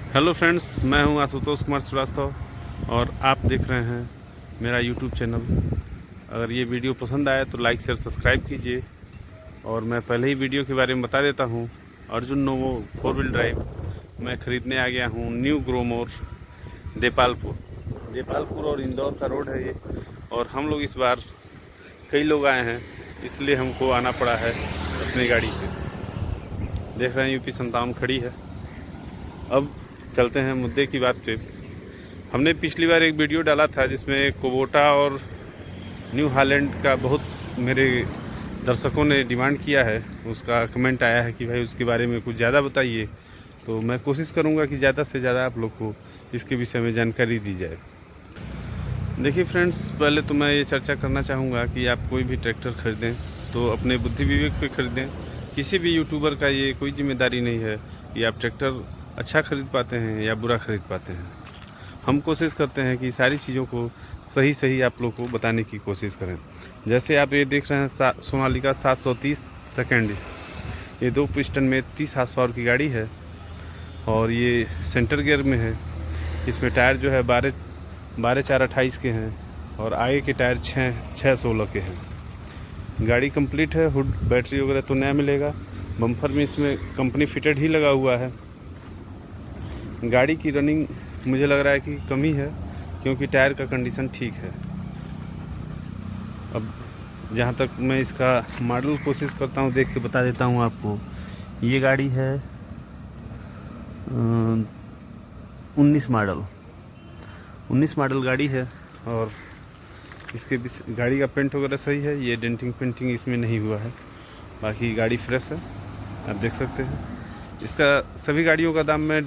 Hello friends, मैं हूं आशुतोष कुमार श्रीवास्तव और आप देख रहे हैं मेरा यूट्यूब चैनल। अगर ये वीडियो पसंद आए तो लाइक शेयर सब्सक्राइब कीजिए। और मैं पहले ही वीडियो के बारे में बता देता हूं। अर्जुन नोवो 4 व्हील ड्राइव मैं ख़रीदने आ गया हूं न्यू ग्रोमोर देपालपुर और इंदौर का रोड है ये। और हम लोग इस बार कई लोग आए हैं, इसलिए हमको आना पड़ा है अपनी गाड़ी से। देख रहे हैं यूपी 57 खड़ी है। अब चलते हैं मुद्दे की बात पे। हमने पिछली बार एक वीडियो डाला था जिसमें कोबोटा और न्यू हालैंड का बहुत मेरे दर्शकों ने डिमांड किया है। उसका कमेंट आया है कि भाई उसके बारे में कुछ ज़्यादा बताइए। तो मैं कोशिश करूंगा कि ज़्यादा से ज़्यादा आप लोग को इसके विषय में जानकारी दी जाए। देखिए फ्रेंड्स, पहले तो मैं ये चर्चा करना चाहूँगा कि आप कोई भी ट्रैक्टर खरीदें तो अपने बुद्धि विवेक पे खरीदें। किसी भी यूट्यूबर का ये कोई जिम्मेदारी नहीं है कि आप ट्रैक्टर अच्छा खरीद पाते हैं या बुरा खरीद पाते हैं। हम कोशिश करते हैं कि सारी चीज़ों को सही आप लोग को बताने की कोशिश करें। जैसे आप ये देख रहे हैं सोनालिका 730 सेकेंड, ये 2 पिस्टन में 30 हार्स पावर की गाड़ी है और ये सेंटर गियर में है। इसमें टायर जो है 12/4/28 के हैं और आगे के टायर 6/16 के हैं। गाड़ी कंप्लीट है। हुड बैटरी वगैरह तो नया मिलेगा। बम्पर में इसमें कंपनी फिटेड ही लगा हुआ है। गाड़ी की रनिंग मुझे लग रहा है कि कम ही है, क्योंकि टायर का कंडीशन ठीक है। अब जहाँ तक मैं इसका मॉडल कोशिश करता हूँ देख के बता देता हूँ आपको। ये गाड़ी है 19 मॉडल गाड़ी है और इसके गाड़ी का पेंट वगैरह सही है। ये डेंटिंग पेंटिंग इसमें नहीं हुआ है, बाकी गाड़ी फ्रेश है, आप देख सकते हैं। इसका सभी गाड़ियों का दाम मैं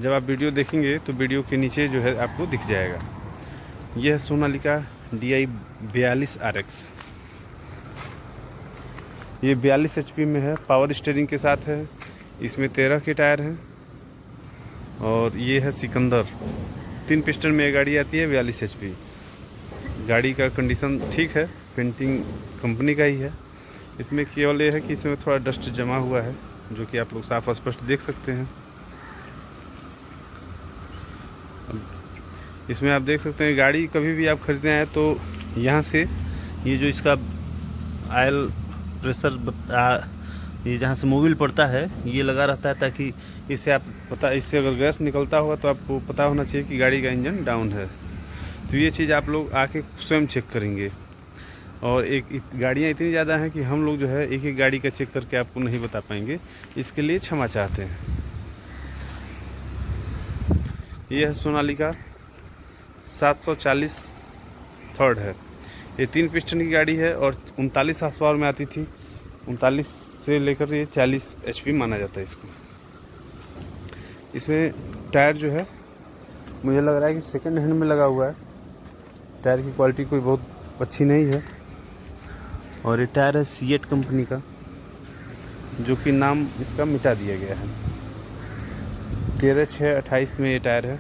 जब आप वीडियो देखेंगे तो वीडियो के नीचे जो है आपको दिख जाएगा। यह है सोनालिका DI 42 RX। ये 42 HP में है, पावर स्टीयरिंग के साथ है। इसमें 13 के टायर हैं और ये है सिकंदर। 3 पिस्टन में ये गाड़ी आती है, 42 HP। गाड़ी का कंडीशन ठीक है, पेंटिंग कंपनी का ही है। इसमें केवल ये है कि इसमें थोड़ा डस्ट जमा हुआ है, जो कि आप लोग साफ स्पष्ट देख सकते हैं। इसमें आप देख सकते हैं, गाड़ी कभी भी आप खरीदने आए तो यहाँ से ये जो इसका ऑयल प्रेशर ये जहाँ से मोबिल पड़ता है ये लगा रहता है, ताकि इससे अगर गैस निकलता होगा तो आपको पता होना चाहिए कि गाड़ी का इंजन डाउन है। तो ये चीज़ आप लोग आके स्वयं चेक करेंगे। और गाड़ियाँ इतनी ज़्यादा हैं कि हम लोग जो है एक गाड़ी का चेक करके आपको नहीं बता पाएंगे, इसके लिए क्षमा चाहते हैं। ये है सोनालिका 740 थर्ड है। ये 3 पिस्टन की गाड़ी है और 39 हार्स पावर में आती थी। 39 से लेकर ये 40 HP माना जाता है इसको। इसमें टायर जो है मुझे लग रहा है कि सेकंड हैंड में लगा हुआ है। टायर की क्वालिटी कोई बहुत अच्छी नहीं है। और ये टायर है सीएट कंपनी का, जो कि नाम इसका मिटा दिया गया है। 13/6/28 में ये टायर है।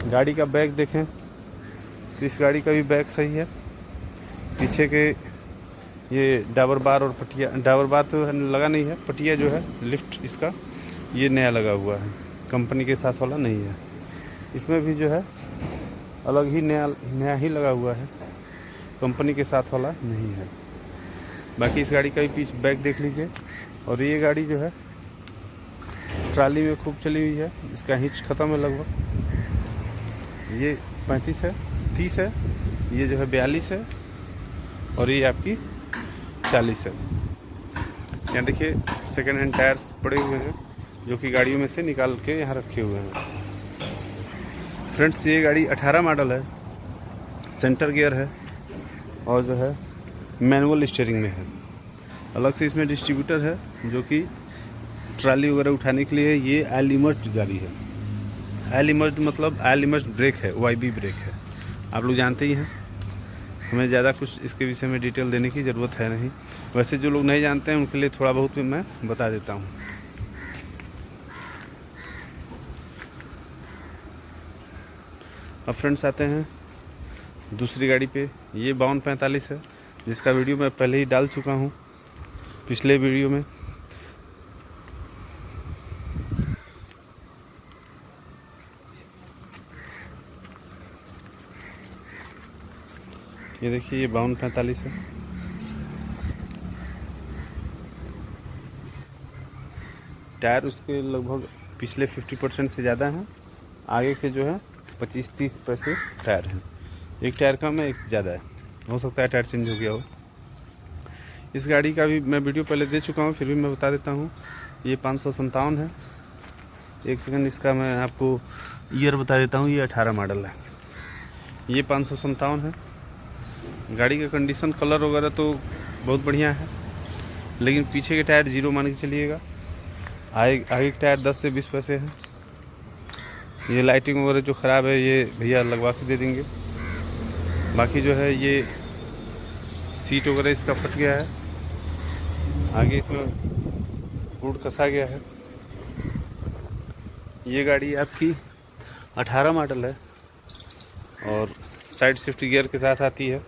गाड़ी का बैक देखें तो इस गाड़ी का भी बैक सही है। पीछे के ये डाबर बार और पटिया, डाबर बार तो लगा नहीं है, पटिया जो है लिफ्ट इसका ये नया लगा हुआ है, कंपनी के साथ वाला नहीं है। इसमें भी जो है अलग ही नया ही लगा हुआ है, कंपनी के साथ वाला नहीं है। बाकी इस गाड़ी का भी पीछे बैक देख लीजिए। और ये गाड़ी जो है ट्राली में खूब चली हुई है, इसका हिच ख़त्म है लगभग। ये 35 है, 30 है, ये जो है 42 है और ये आपकी 40 है। यहाँ देखिए सेकेंड हैंड टायर्स पड़े हुए हैं, जो कि गाड़ियों में से निकाल के यहाँ रखे हुए हैं। फ्रेंड्स, ये गाड़ी 18 मॉडल है, सेंटर गियर है और जो है मैनुअल स्टीयरिंग में है। अलग से इसमें डिस्ट्रीब्यूटर है, जो कि ट्राली वगैरह उठाने के लिए। ये ऑयल इमर्स्ड गाड़ी है। ऑयल इमर्स्ड मतलब ऑयल इमर्स्ड ब्रेक है, OIB ब्रेक है, आप लोग जानते ही हैं। हमें ज़्यादा कुछ इसके विषय में डिटेल देने की ज़रूरत है नहीं। वैसे जो लोग नहीं जानते हैं उनके लिए थोड़ा बहुत भी मैं बता देता हूँ। अब फ्रेंड्स आते हैं दूसरी गाड़ी पे। ये 5245 है, जिसका वीडियो मैं पहले ही डाल चुका हूँ पिछले वीडियो में। ये देखिए, ये 5245 है। टायर उसके लगभग पिछले 50% से ज़्यादा हैं, आगे के जो है 25-30 पैसे टायर हैं। एक टायर कम है, एक ज़्यादा है, हो सकता है टायर चेंज हो गया हो। इस गाड़ी का भी मैं वीडियो पहले दे चुका हूँ, फिर भी मैं बता देता हूँ। ये 557 है। एक सेकंड, इसका मैं आपको ईयर बता देता हूँ। ये 18 मॉडल है। ये 557 है। गाड़ी का कंडीशन, कलर वगैरह तो बहुत बढ़िया है, लेकिन पीछे के टायर 0 मान के चलिएगा। आगे के टायर 10 से 20 पैसे हैं। ये लाइटिंग वगैरह जो ख़राब है, ये भैया लगवा के दे देंगे। बाकी जो है, ये सीट वगैरह इसका फट गया है, आगे इसमें रूट कसा गया है। ये गाड़ी आपकी 18 मॉडल है और साइड शिफ्ट गियर के साथ आती है।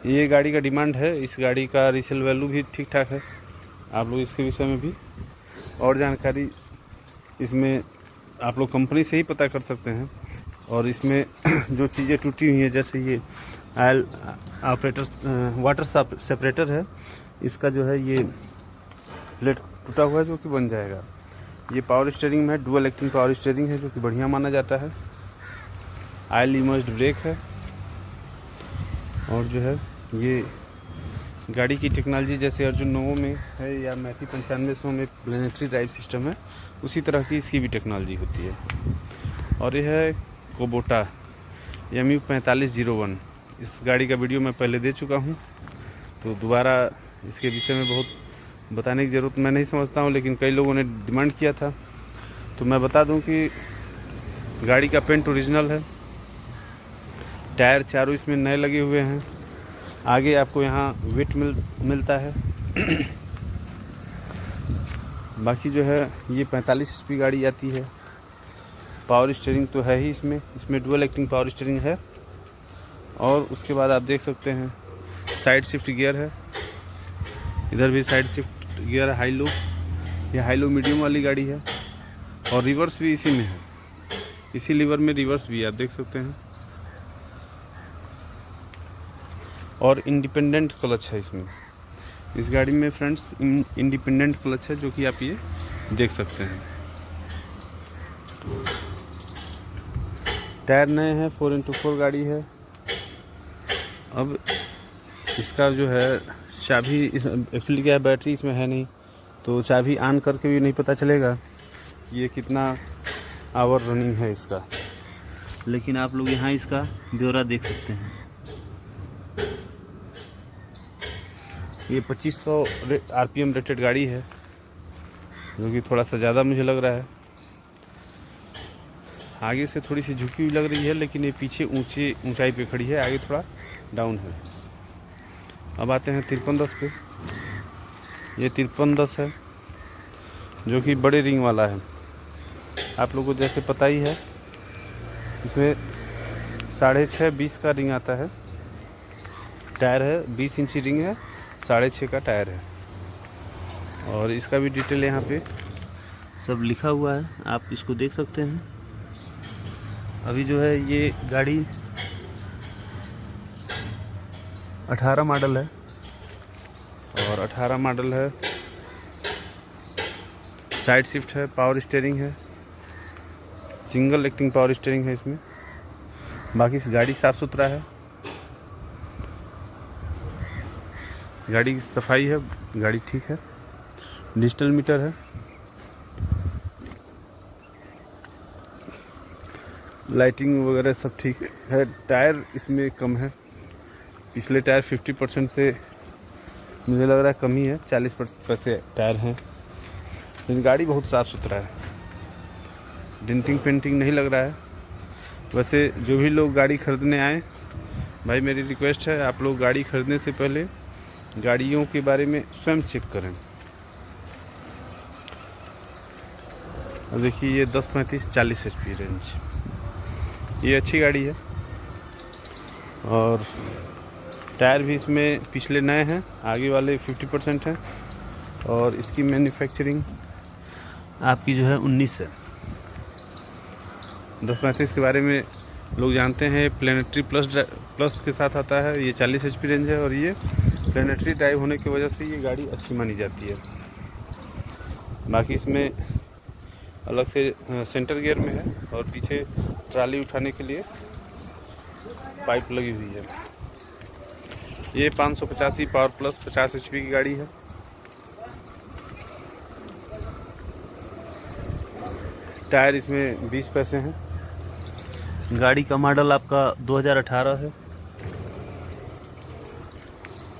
ये गाड़ी का डिमांड है। इस गाड़ी का रीसेल वैल्यू भी ठीक ठाक है। आप लोग इसके विषय में भी और जानकारी इसमें आप लोग कंपनी से ही पता कर सकते हैं। और इसमें जो चीज़ें टूटी हुई हैं, जैसे ये ऑयल ऑपरेटर वाटर सेपरेटर है, इसका जो है ये प्लेट टूटा हुआ है, जो कि बन जाएगा। ये पावर स्टीयरिंग में है, डुअल एक्टिंग पावर स्टीयरिंग है, जो कि बढ़िया माना जाता है। ऑयल इमर्स्ड ब्रेक है। और जो है, ये गाड़ी की टेक्नोलॉजी जैसे अर्जुन नोवो में है या मैसी 9500 में प्लेनेटरी ड्राइव सिस्टम है, उसी तरह की इसकी भी टेक्नोलॉजी होती है। और यह है कोबोटा MU4501। इस गाड़ी का वीडियो मैं पहले दे चुका हूँ, तो दोबारा इसके विषय में बहुत बताने की ज़रूरत मैं नहीं समझता हूँ, लेकिन कई लोगों ने डिमांड किया था, तो मैं बता दूँ कि गाड़ी का पेंट ओरिजिनल है। टायर चारों इसमें नए लगे हुए हैं। आगे आपको यहाँ वेट मिलता है। बाकी जो है, ये 45 HP गाड़ी आती है। पावर स्टीयरिंग तो है ही इसमें डुअल एक्टिंग पावर स्टीयरिंग है। और उसके बाद आप देख सकते हैं साइड शिफ्ट गियर है। इधर भी साइड शिफ्ट गियर है, हाई लो। ये हाई लो मीडियम वाली गाड़ी है। और रिवर्स भी इसी में है, इसी लीवर में रिवर्स भी आप देख सकते हैं। और इंडिपेंडेंट क्लच है इसमें। इस गाड़ी में फ्रेंड्स इंडिपेंडेंट क्लच है, जो कि आप ये देख सकते हैं। टायर नए हैं, 4x4 गाड़ी है। अब इसका जो है चाबी, एक्चुअली क्या है, बैटरी इसमें है नहीं, तो चाबी ऑन करके भी नहीं पता चलेगा कि ये कितना आवर रनिंग है इसका। लेकिन आप लोग यहाँ इसका ब्यौरा देख सकते हैं। ये 2500 RPM रेटेड गाड़ी है, जो कि थोड़ा सा ज़्यादा मुझे लग रहा है। आगे से थोड़ी सी झुकी हुई लग रही है, लेकिन ये पीछे ऊंचाई पे खड़ी है, आगे थोड़ा डाउन है। अब आते हैं 5310 पे। ये 5310 है, जो कि बड़े रिंग वाला है। आप लोगों को जैसे पता ही है, इसमें 6.5 20 का रिंग आता है। टायर है 20 इंची रिंग है, 6.5 का टायर है। और इसका भी डिटेल यहाँ पे सब लिखा हुआ है, आप इसको देख सकते हैं। अभी जो है, ये गाड़ी 18 मॉडल है। और 18 मॉडल है, साइड शिफ्ट है, पावर स्टीयरिंग है, सिंगल एक्टिंग पावर स्टीयरिंग है इसमें। बाकी गाड़ी साफ़ सुथरा है, गाड़ी की सफाई है, गाड़ी ठीक है। डिजिटल मीटर है। लाइटिंग वगैरह सब ठीक है। टायर इसमें कम है, पिछले टायर 50% से मुझे लग रहा है कम ही है, 40% पैसे टायर हैं। लेकिन गाड़ी बहुत साफ़ सुथरा है, डेंटिंग पेंटिंग नहीं लग रहा है। वैसे जो भी लोग गाड़ी ख़रीदने आए, भाई मेरी रिक्वेस्ट है, आप लोग गाड़ी ख़रीदने से पहले गाड़ियों के बारे में स्वयं चेक करें। अब देखिए, ये 10 35 40 HP रेंज, ये अच्छी गाड़ी है। और टायर भी इसमें पिछले नए हैं, आगे वाले 50% हैं। और इसकी मैन्युफैक्चरिंग आपकी जो है 19 है। 1035 के बारे में लोग जानते हैं, प्लस के साथ आता है। ये 40 HP रेंज है और ये प्लेनेटरी ड्राइव होने की वजह से ये गाड़ी अच्छी मानी जाती है। बाकी इसमें अलग से सेंटर गियर में है और पीछे ट्राली उठाने के लिए पाइप लगी हुई है। ये 585 पावर प्लस 50 HP की गाड़ी है। टायर इसमें 20 पैसे हैं। गाड़ी का मॉडल आपका 2018 है।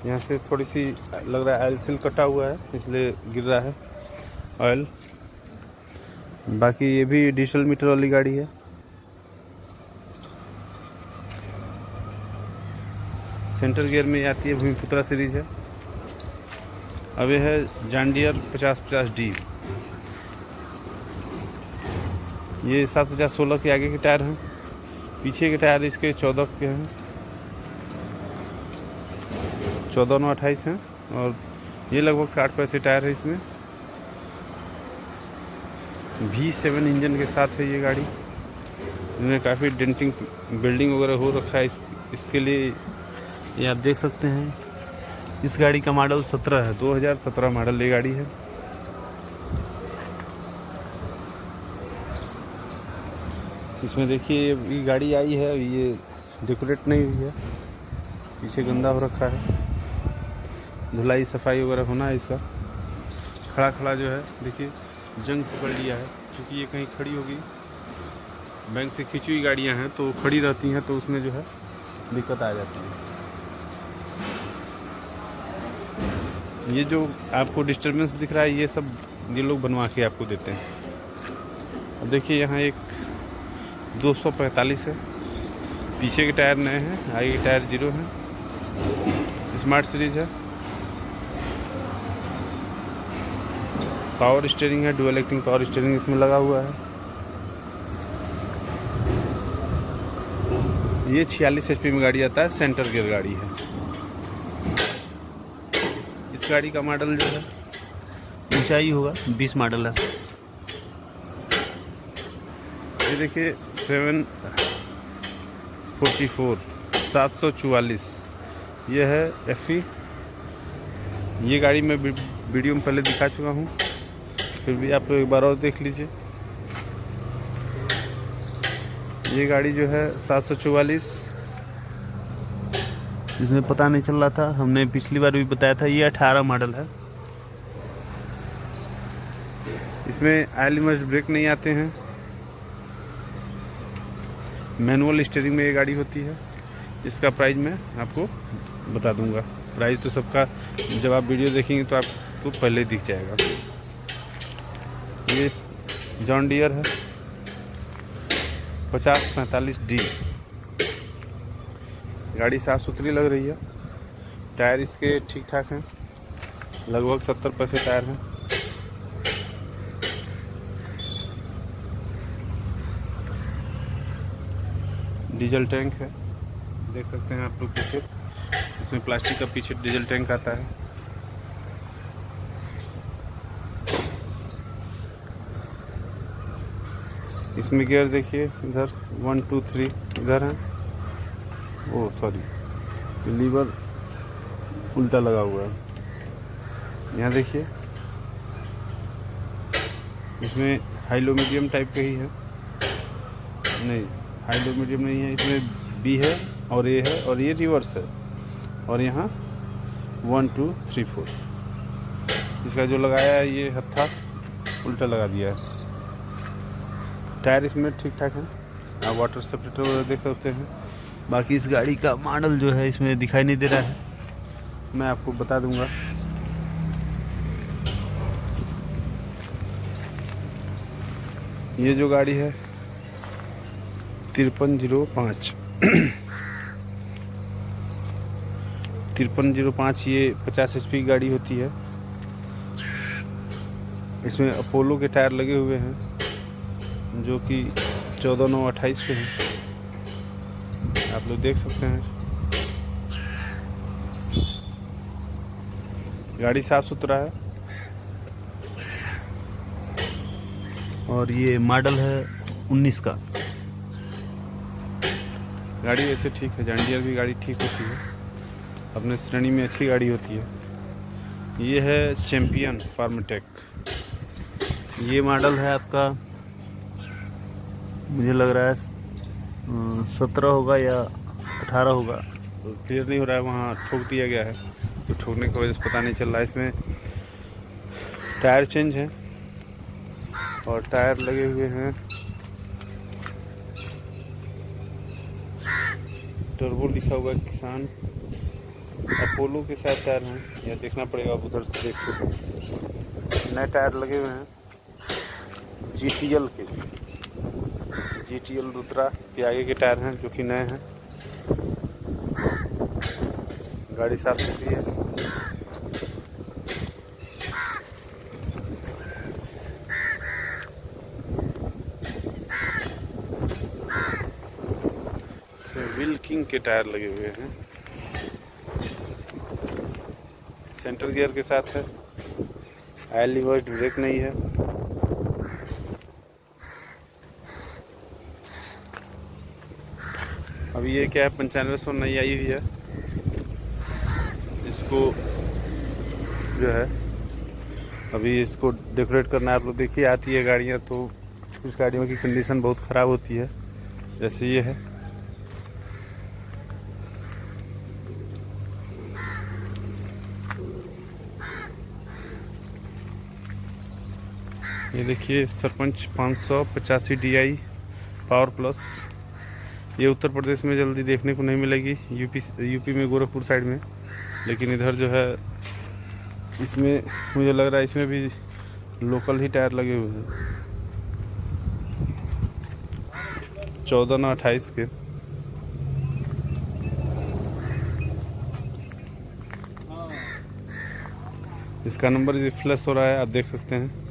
यहाँ से थोड़ी सी लग रहा है ऑयल सील कटा हुआ है, इसलिए गिर रहा है ऑयल। बाकी ये भी डिजिटल मीटर वाली गाड़ी है। सेंटर गियर में आती है, भूमिपुत्रा सीरीज है। अब ये है जॉन डियर 5050D। ये 750/16 के आगे के टायर हैं। पीछे के टायर इसके 14 के हैं, 14/9/28 हैं। और ये लगभग 60 पैसे टायर है। इसमें V7 इंजन के साथ है ये गाड़ी। इसमें काफ़ी डेंटिंग बिल्डिंग वगैरह हो रखा है। इसके लिए ये आप देख सकते हैं। इस गाड़ी का मॉडल 17 है, 2017 मॉडल ये गाड़ी है। इसमें देखिए ये गाड़ी आई है, ये डेकोरेट नहीं हुई है, पीछे गंदा हो रखा है। धुलाई सफाई वगैरह होना है इसका। खड़ा खड़ा जो है देखिए जंग पकड़ लिया है, क्योंकि ये कहीं खड़ी होगी। बैंक से खींची हुई गाड़ियाँ हैं तो खड़ी रहती हैं, तो उसमें जो है दिक्कत आ जाती है। ये जो आपको डिस्टर्बेंस दिख रहा है, ये सब ये लोग बनवा के आपको देते हैं। अब देखिए यहाँ एक 245 है। पीछे के टायर नए हैं, आगे के टायर 0 हैं। स्मार्ट सीरीज है। पावर स्टीयरिंग है, डुअल एक्टिंग पावर स्टीयरिंग इसमें लगा हुआ है। ये 46 HP में गाड़ी आता है, सेंटर गियर गाड़ी है। इस गाड़ी का मॉडल जो है ऊंचाई होगा 20 मॉडल है। ये देखिए 744 ये है FE। ये गाड़ी मैं वीडियो में पहले दिखा चुका हूँ, फिर भी आप लोग एक बार और देख लीजिए। ये गाड़ी जो है 744, इसमें पता नहीं चल रहा था, हमने पिछली बार भी बताया था। ये 18 मॉडल है। इसमें ऑयल इमर्स्ड ब्रेक नहीं आते हैं। मैनुअल स्टीयरिंग में ये गाड़ी होती है। इसका प्राइस मैं आपको बता दूंगा। प्राइस तो सबका जब आप वीडियो देखेंगे तो आपको पहले दिख जाएगा। ये जॉन डियर है 5045D। गाड़ी साफ़ सुथरी लग रही है। टायर इसके ठीक ठाक हैं, लगभग 70 पैसे टायर हैं। डीजल टैंक है, देख सकते हैं आप लोग पीछे। इसमें प्लास्टिक का पीछे डीजल टैंक आता है। इसमें गियर देखिए, इधर 1 2 3 इधर है। ओ सॉरी, लीवर उल्टा लगा हुआ है। यहाँ देखिए इसमें हाई लो मीडियम टाइप का ही है। नहीं, हाई लो मीडियम नहीं है। इसमें B है और A है और ये रिवर्स है। और यहाँ 1 2 3 4 इसका जो लगाया है ये हत्था उल्टा लगा दिया है। टायर इसमें ठीक ठाक है। आप वाटर सेपरेटर वगैरह देख सकते हैं। बाकी इस गाड़ी का मॉडल जो है इसमें दिखाई नहीं दे रहा है, मैं आपको बता दूंगा। ये जो गाड़ी है 5305 5305 ये 50 HP की गाड़ी होती है। इसमें अपोलो के टायर लगे हुए हैं, जो कि 14/9/28 के हैं। आप लोग देख सकते हैं। गाड़ी साफ सुथरा है। और ये मॉडल है 19 का। गाड़ी वैसे ठीक है, जॉन डियर भी गाड़ी ठीक होती है, अपने श्रेणी में अच्छी गाड़ी होती है। ये है चैम्पियन फार्मटेक। ये मॉडल है आपका, मुझे लग रहा है 17 होगा या 18 होगा, तो क्लियर नहीं हो रहा है, वहाँ ठोक दिया गया है तो ठोकने की वजह से पता नहीं चल रहा है। इसमें टायर चेंज है और टायर लगे हुए हैं टर्बो, लिखा हुआ है किसान, अपोलो के साथ टायर हैं, या देखना पड़ेगा, आप उधर से देख सकते। नए टायर लगे हुए हैं GTL के, GTL रुद्रा के आगे के टायर हैं जो कि नए हैं। गाड़ी साफ सुथरी है। व्हील किंग के टायर लगे हुए हैं, सेंटर गियर के साथ है, ऑयल लीवर्ड ब्रेक नहीं है। अभी ये क्या है, 9500 नई आई हुई है। इसको जो है अभी इसको डेकोरेट करना है। आप लोग देखिए, आती है गाड़ियाँ तो कुछ गाड़ियों की कंडीशन बहुत ख़राब होती है, जैसे ये है। ये देखिए सरपंच 585 DI पावर प्लस। ये उत्तर प्रदेश में जल्दी देखने को नहीं मिलेगी, यूपी में गोरखपुर साइड में, लेकिन इधर जो है इसमें मुझे लग रहा है इसमें भी लोकल ही टायर लगे हुए हैं, 14/28 के। इसका नंबर रिफ्लेक्ट हो रहा है, आप देख सकते हैं।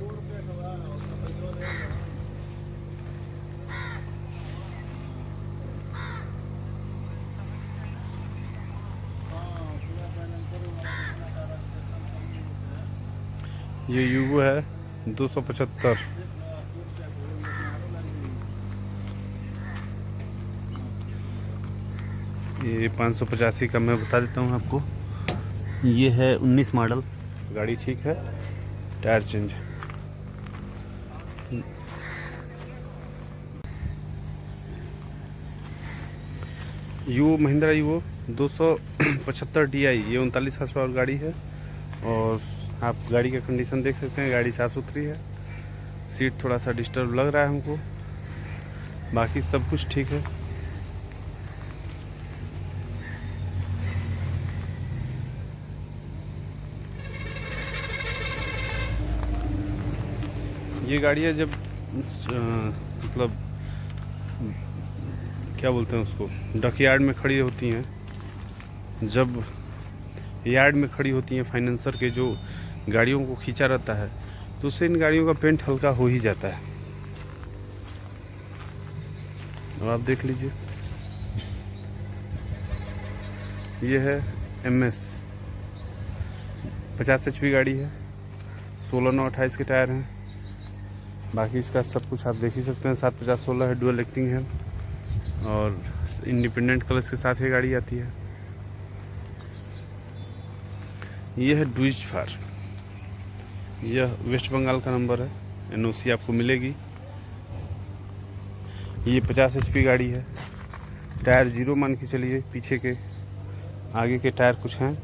ये यूगो है 275। ये 585 का मैं बता देता हूँ आपको। ये है 19 मॉडल, गाड़ी ठीक है, टायर चेंज। यूगो, महिंद्रा यूगो 275 DI, ये 39 हॉर्स पावर गाड़ी है। और आप गाड़ी का कंडीशन देख सकते हैं, गाड़ी साफ़ सुथरी है। सीट थोड़ा सा डिस्टर्ब लग रहा है हमको, बाकी सब कुछ ठीक है। ये गाड़ियाँ जब मतलब क्या बोलते हैं उसको, डकयार्ड में खड़ी होती हैं, जब यार्ड में खड़ी होती हैं फाइनेंसर के जो गाड़ियों को खींचा रहता है, तो उससे इन गाड़ियों का पेंट हल्का हो ही जाता है। अब आप देख लीजिए, ये है MS 50 HP गाड़ी है, 16/9/28 के टायर हैं। बाकी इसका सब कुछ आप देख ही सकते हैं, 750/16 है, डुअल एक्टिंग है और इंडिपेंडेंट कलर्स के साथ ये गाड़ी आती है। ये है डुइज फार, यह वेस्ट बंगाल का नंबर है, NOC आपको मिलेगी। ये 50 HP गाड़ी है, टायर 0 मान के चलिए, पीछे के, आगे के टायर कुछ हैं।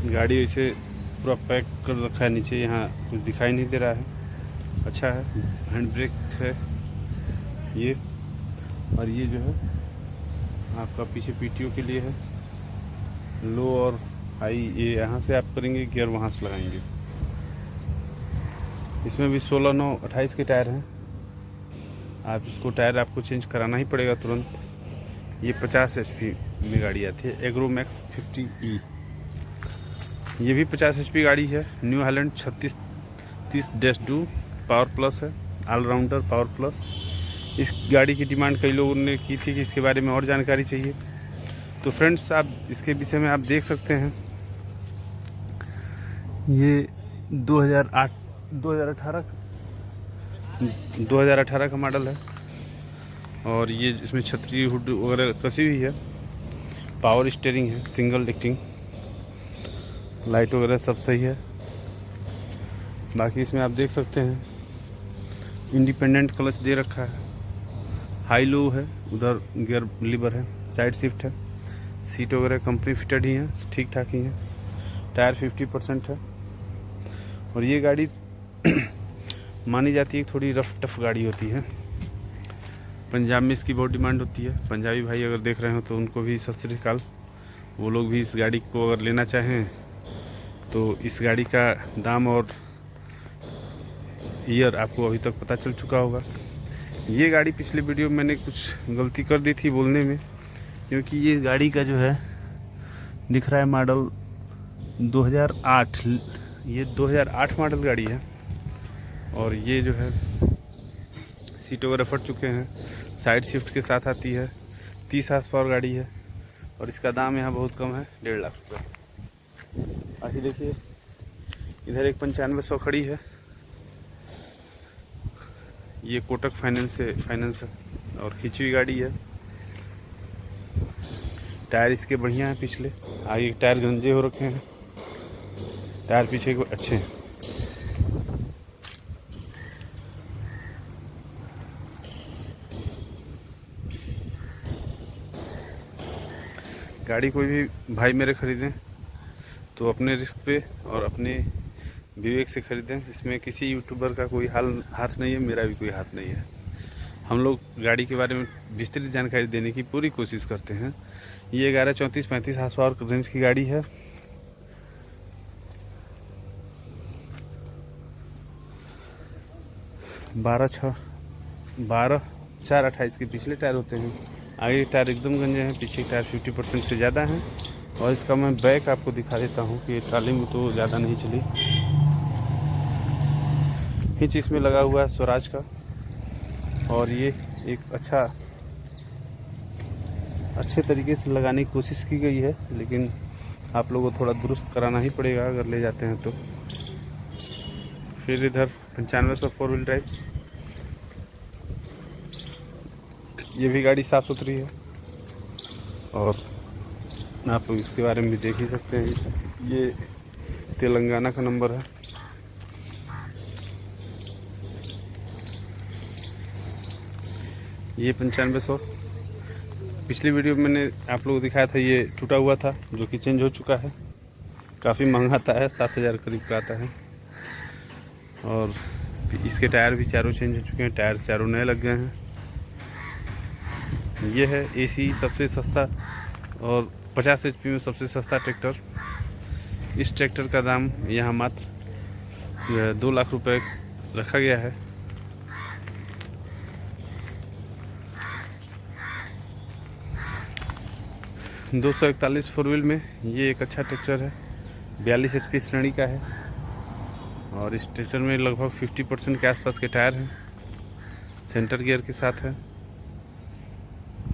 गाड़ी वैसे पूरा पैक कर रखा है, नीचे यहाँ कुछ दिखाई नहीं दे रहा है, अच्छा है। हैंड ब्रेक है ये, और ये जो है आपका पीछे PTO के लिए है, लो और हाई ये यहाँ से आप करेंगे, गियर वहाँ से लगाएंगे। इसमें भी 16/9/28 के टायर हैं, आप इसको टायर आपको चेंज कराना ही पड़ेगा तुरंत। ये 50 HP में गाड़ी आती है, एग्रोमैक्स 50E। ये भी 50 HP गाड़ी है, न्यू हालैंड 3630-2 पावर प्लस है, ऑलराउंडर पावर प्लस। इस गाड़ी की डिमांड कई लोगों ने की थी कि इसके बारे में और जानकारी चाहिए, तो फ्रेंड्स आप इसके विषय में आप देख सकते हैं। ये 2018 का मॉडल है। और ये इसमें छतरी हुड वगैरह कसी हुई है। पावर स्टीयरिंग है, सिंगल एक्टिंग, लाइट वगैरह सब सही है। बाकी इसमें आप देख सकते हैं इंडिपेंडेंट क्लच दे रखा है, हाई लो है, उधर गियर लीवर है, साइड शिफ्ट है, सीट वगैरह कंपनी फिटेड ही है, ठीक ठाक ही है। टायर 50% है। और ये गाड़ी मानी जाती है थोड़ी रफ टफ गाड़ी होती है। पंजाब में इसकी बहुत डिमांड होती है। पंजाबी भाई अगर देख रहे हो तो उनको भी सत श्री अकाल। वो लोग भी इस गाड़ी को अगर लेना चाहें तो इस गाड़ी का दाम और ईयर आपको अभी तक पता चल चुका होगा। ये गाड़ी पिछले वीडियो में मैंने कुछ गलती कर दी थी बोलने में, क्योंकि ये गाड़ी का जो है दिख रहा है मॉडल 2008, ये 2008 मॉडल गाड़ी है। और ये जो है सीट वगैरह फट चुके हैं, साइड शिफ्ट के साथ आती है, 30 हार्स पावर गाड़ी है। और इसका दाम यहाँ बहुत कम है, 1.5 लाख रुपये। आगे देखिए इधर एक 9500 खड़ी है, ये कोटक फाइनेंस है और खिंची हुई गाड़ी है। टायर इसके बढ़िया हैं पिछले, आगे टायर गंजे हो रखे हैं, टायर पीछे को अच्छे हैं। गाड़ी कोई भी भाई मेरे ख़रीदें तो अपने रिस्क पे और अपने विवेक से ख़रीदें। इसमें किसी यूट्यूबर का कोई हाथ नहीं है, मेरा भी कोई हाथ नहीं है। हम लोग गाड़ी के बारे में विस्तृत जानकारी देने की पूरी कोशिश करते हैं। ये 1134-35 हार्स पावर रेंज की गाड़ी है। बारह 4/28 के पिछले टायर होते हैं, आगे टायर एकदम गंजे हैं, पीछे टायर 50% से ज़्यादा हैं। और इसका मैं बैक आपको दिखा देता हूँ कि ट्राली में तो ज़्यादा नहीं चली। हिच इसमें लगा हुआ है स्वराज का। और ये एक अच्छे तरीके से लगाने की कोशिश की गई है, लेकिन आप लोगों को थोड़ा दुरुस्त कराना ही पड़ेगा अगर ले जाते हैं तो। फिर इधर 9500 4 व्हील ड्राइव, ये भी गाड़ी साफ़ सुथरी है और आप लोग इसके बारे में भी देख ही सकते हैं। ये तेलंगाना का नंबर है। ये 9500 पिछली वीडियो में मैंने आप लोगों को दिखाया था, ये टूटा हुआ था जो कि चेंज हो चुका है। काफ़ी महंगा आता है, 7000 करीब का आता है। और इसके टायर भी चारों चेंज हो चुके हैं, टायर चारों नए लग गए हैं। ये है एसी सबसे सस्ता और 50 HP में सबसे सस्ता ट्रैक्टर। इस ट्रैक्टर का दाम यहाँ मात्र 2 लाख रुपए रखा गया है। दो 241 4 व्हील में ये एक अच्छा ट्रैक्टर है, 42 HP श्रेणी का है। और इस ट्रैक्टर में लगभग 50% के आसपास के टायर हैं, सेंटर गियर के साथ है।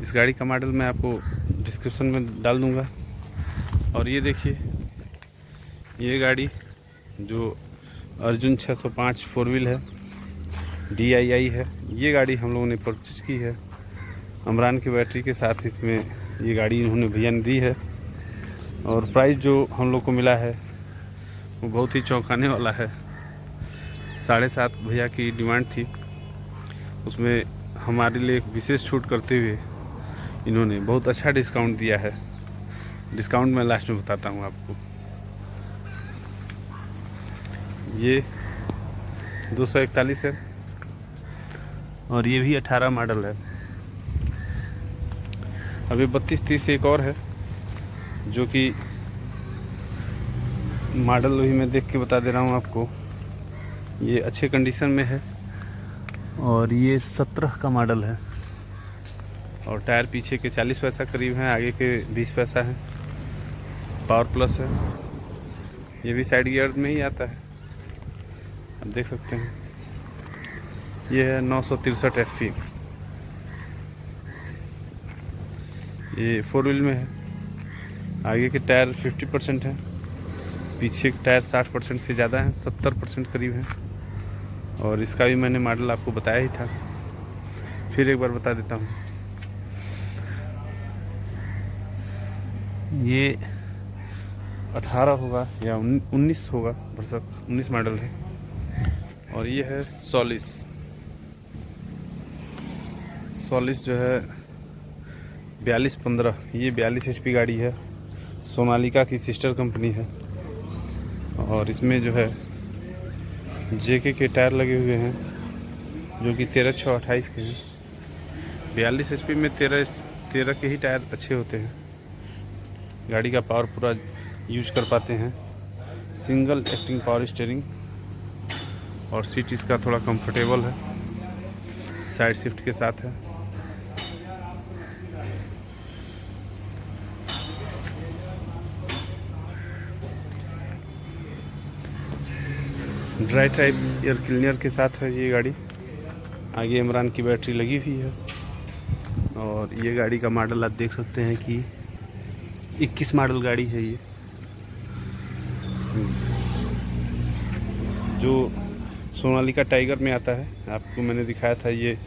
इस गाड़ी का मॉडल मैं आपको डिस्क्रिप्शन में डाल दूंगा। और ये देखिए, ये गाड़ी जो अर्जुन 605 4 व्हील है, DII है। ये गाड़ी हम लोगों ने परचेज की है अमरान की बैटरी के साथ। इसमें ये गाड़ी इन्होंने भैया ने दी है और प्राइस जो हम लोग को मिला है वो बहुत ही चौंकाने वाला है। 7.5 भैया की डिमांड थी, उसमें हमारे लिए एक विशेष छूट करते हुए इन्होंने बहुत अच्छा डिस्काउंट दिया है। डिस्काउंट मैं लास्ट में बताता हूँ आपको। ये 241 है और ये भी 18 मॉडल है। अभी 32-30 एक और है जो कि मॉडल भी मैं देख के बता दे रहा हूँ आपको। ये अच्छे कंडीशन में है और ये 17 का मॉडल है। और टायर पीछे के 40 पैसा करीब हैं, आगे के 20 पैसा है। पावर प्लस है, ये भी साइड गियर में ही आता है, आप देख सकते हैं। ये है 963 FP, ये 4 व्हील में है। आगे के टायर 50% है, पीछे के टायर 60% से ज़्यादा हैं, 70% करीब हैं। और इसका भी मैंने मॉडल आपको बताया ही था। फिर एक बार बता देता हूँ, ये 18 होगा या 19 होगा, वर्षक 19 मॉडल है। और ये है सोलिस जो है 4215, ये 42 HP गाड़ी है। सोनालिका की सिस्टर कंपनी है। और इसमें जो है JK के टायर लगे हुए हैं, जो कि 13/6/28 के हैं। 42 HP में 13 के ही टायर अच्छे होते हैं, गाड़ी का पावर पूरा यूज कर पाते हैं। सिंगल एक्टिंग पावर स्टीयरिंग, और सीट इसका थोड़ा कंफर्टेबल है, साइड शिफ्ट के साथ है। ड्राई टाइप एयर क्लीनर के साथ है ये गाड़ी। आगे इमरान की बैटरी लगी हुई है। और ये गाड़ी का मॉडल आप देख सकते हैं कि 21 मॉडल गाड़ी है ये, जो सोनालिका टाइगर में आता है। आपको मैंने दिखाया था, ये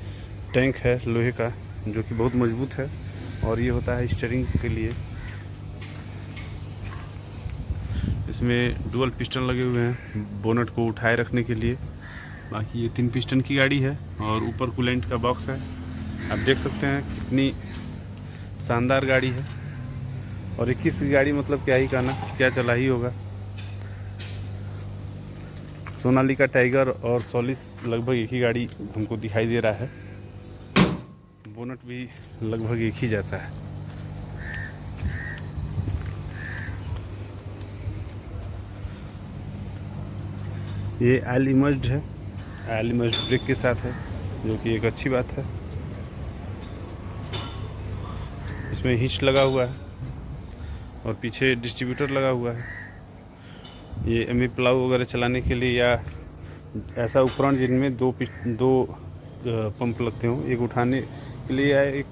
टैंक है लोहे का, जो कि बहुत मजबूत है। और ये होता है स्टीयरिंग के लिए। इसमें डुअल पिस्टन लगे हुए हैं बोनट को उठाए रखने के लिए। बाकी ये 3 पिस्टन की गाड़ी है, और ऊपर कूलेंट का बॉक्स है। आप देख सकते हैं कितनी शानदार गाड़ी है। और 21 की गाड़ी मतलब क्या ही कहना, क्या चला ही होगा। सोनालिका टाइगर और सोलिस लगभग एक ही गाड़ी हमको दिखाई दे रहा है। बोनट भी लगभग एक ही जैसा है। ये ऑयल इमर्ज्ड है, ऑयल इमर्ज्ड ब्रेक के साथ है, जो कि एक अच्छी बात है। इसमें हिच लगा हुआ है, और पीछे डिस्ट्रीब्यूटर लगा हुआ है। ये एमई प्लाऊ वगैरह चलाने के लिए, या ऐसा उपकरण जिनमें दो पंप लगते हों, एक उठाने के लिए या एक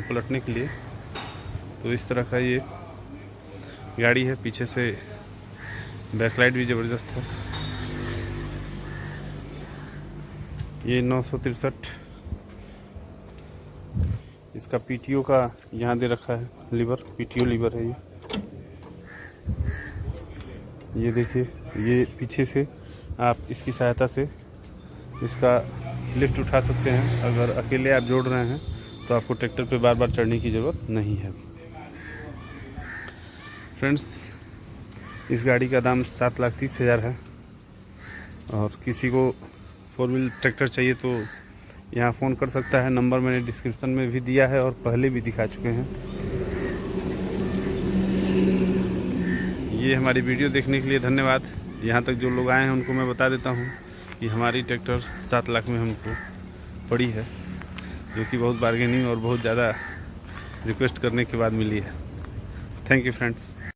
पलटने के लिए। तो इस तरह का ये गाड़ी है। पीछे से बैकलाइट भी ज़बरदस्त है। ये 963 इसका PTO का यहाँ दे रखा है लीवर, PTO लीवर है ये देखिए। ये पीछे से आप इसकी सहायता से इसका लिफ्ट उठा सकते हैं। अगर अकेले आप जोड़ रहे हैं तो आपको ट्रैक्टर पे बार बार चढ़ने की ज़रूरत नहीं है। फ्रेंड्स, इस गाड़ी का दाम 7,30,000 है। और किसी को 4 व्हील ट्रैक्टर चाहिए तो यहाँ फ़ोन कर सकता है। नंबर मैंने डिस्क्रिप्शन में भी दिया है, और पहले भी दिखा चुके हैं। ये हमारी वीडियो देखने के लिए धन्यवाद। यहाँ तक जो लोग आए हैं उनको मैं बता देता हूँ कि हमारी ट्रैक्टर 7 लाख में हमको पड़ी है, जो कि बहुत बार्गेनिंग और बहुत ज़्यादा रिक्वेस्ट करने के बाद मिली है। Thank you friends.